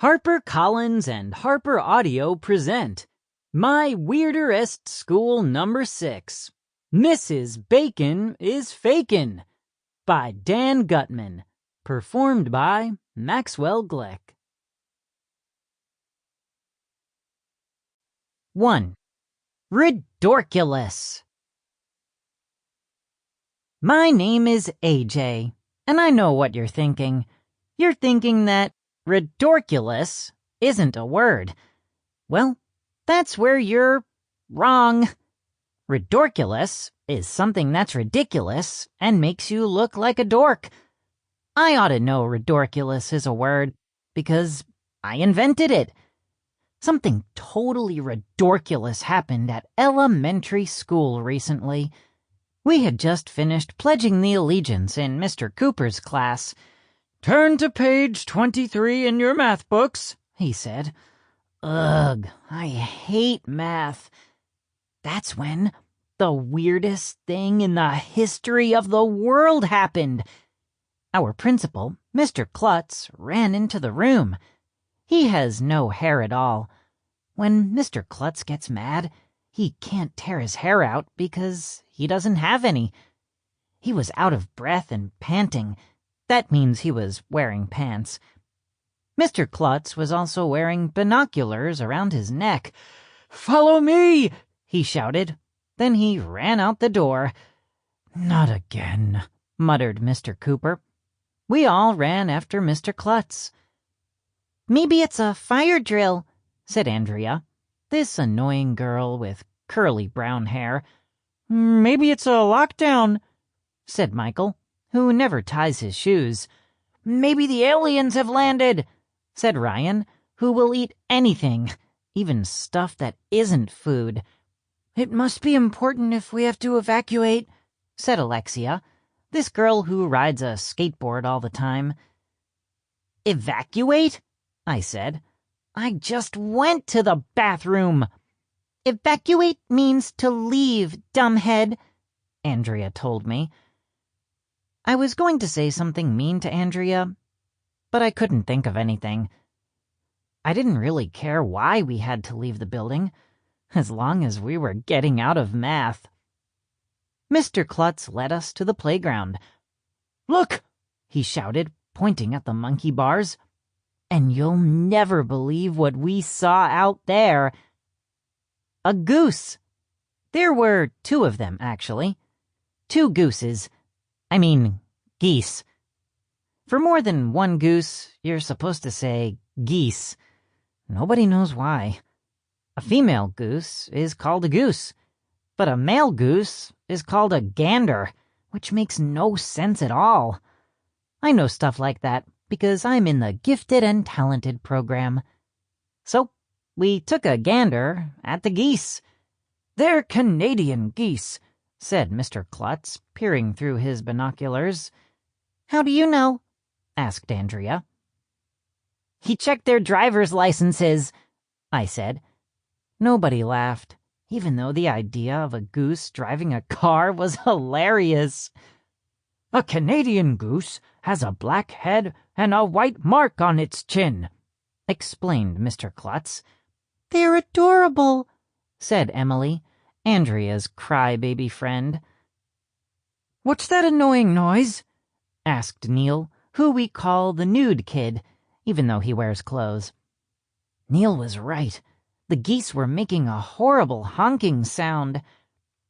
HarperCollins and Harper Audio present My Weirder-est School No. 6, Mrs. Bacon is Fakin, by Dan Gutman, performed by Maxwell Glick. 1. Ridorculous. My name is AJ, and I know what you're thinking. You're thinking that ridorculous isn't a word. Well, that's where you're wrong. Ridorculous is something that's ridiculous and makes you look like a dork. I ought to know ridorculous is a word because I invented it. Something totally ridorculous happened at elementary school recently. We had just finished pledging the allegiance in Mr. Cooper's class. "Turn to page 23 in your math books," he said. Ugh, I hate math. That's when the weirdest thing in the history of the world happened. Our principal, Mr. Klutz, ran into the room. He has no hair at all. When Mr. Klutz gets mad, he can't tear his hair out because he doesn't have any. He was out of breath and panting. That means he was wearing pants. Mr. Klutz was also wearing binoculars around his neck. "Follow me!" he shouted. Then he ran out the door. "Not again," muttered Mr. Cooper. We all ran after Mr. Klutz. "Maybe it's a fire drill," said Andrea, this annoying girl with curly brown hair. "Maybe it's a lockdown," said Michael, who never ties his shoes. "Maybe the aliens have landed," said Ryan, who will eat anything, even stuff that isn't food. "It must be important if we have to evacuate," said Alexia, this girl who rides a skateboard all the time. "Evacuate?" I said. "I just went to the bathroom." "Evacuate means to leave, dumbhead," Andrea told me. I was going to say something mean to Andrea, but I couldn't think of anything. I didn't really care why we had to leave the building, as long as we were getting out of math. Mr. Klutz led us to the playground. "Look!" he shouted, pointing at the monkey bars. And you'll never believe what we saw out there. A goose. There were 2 of them, actually. 2 gooses. I mean, geese. For more than one goose, you're supposed to say geese. Nobody knows why. A female goose is called a goose, but a male goose is called a gander, which makes no sense at all. I know stuff like that because I'm in the Gifted and Talented program. So we took a gander at the geese. "They're Canadian geese," said Mr. Klutz, peering through his binoculars. "How do you know?" asked Andrea. "He checked their driver's licenses," I said. Nobody laughed, even though the idea of a goose driving a car was hilarious. "A Canadian goose has a black head and a white mark on its chin," explained Mr. Klutz. "They're adorable," said Emily, Andrea's crybaby friend. "What's that annoying noise?" asked Neil, who we call the nude kid, even though he wears clothes. Neil was right. The geese were making a horrible honking sound.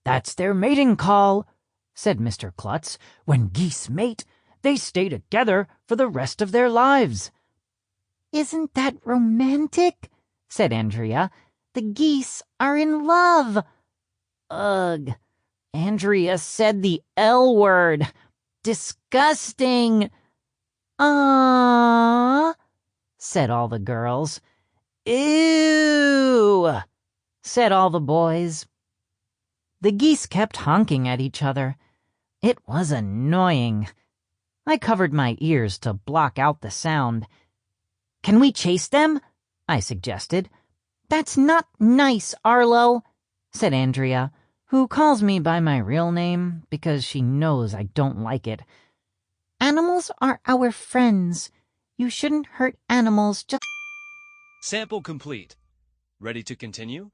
"That's their mating call," said Mr. Klutz. "When geese mate, they stay together for the rest of their lives." "Isn't that romantic?" said Andrea. "The geese are in love." Ugh. Andrea said the L word. Disgusting. "Aww," said all the girls. "Ew," said all the boys. The geese kept honking at each other. It was annoying. I covered my ears to block out the sound. "Can we chase them?" I suggested. "That's not nice, Arlo," said Andrea, who calls me by my real name because she knows I don't like it. "Animals are our friends. You shouldn't hurt animals just Sample complete. Ready to continue?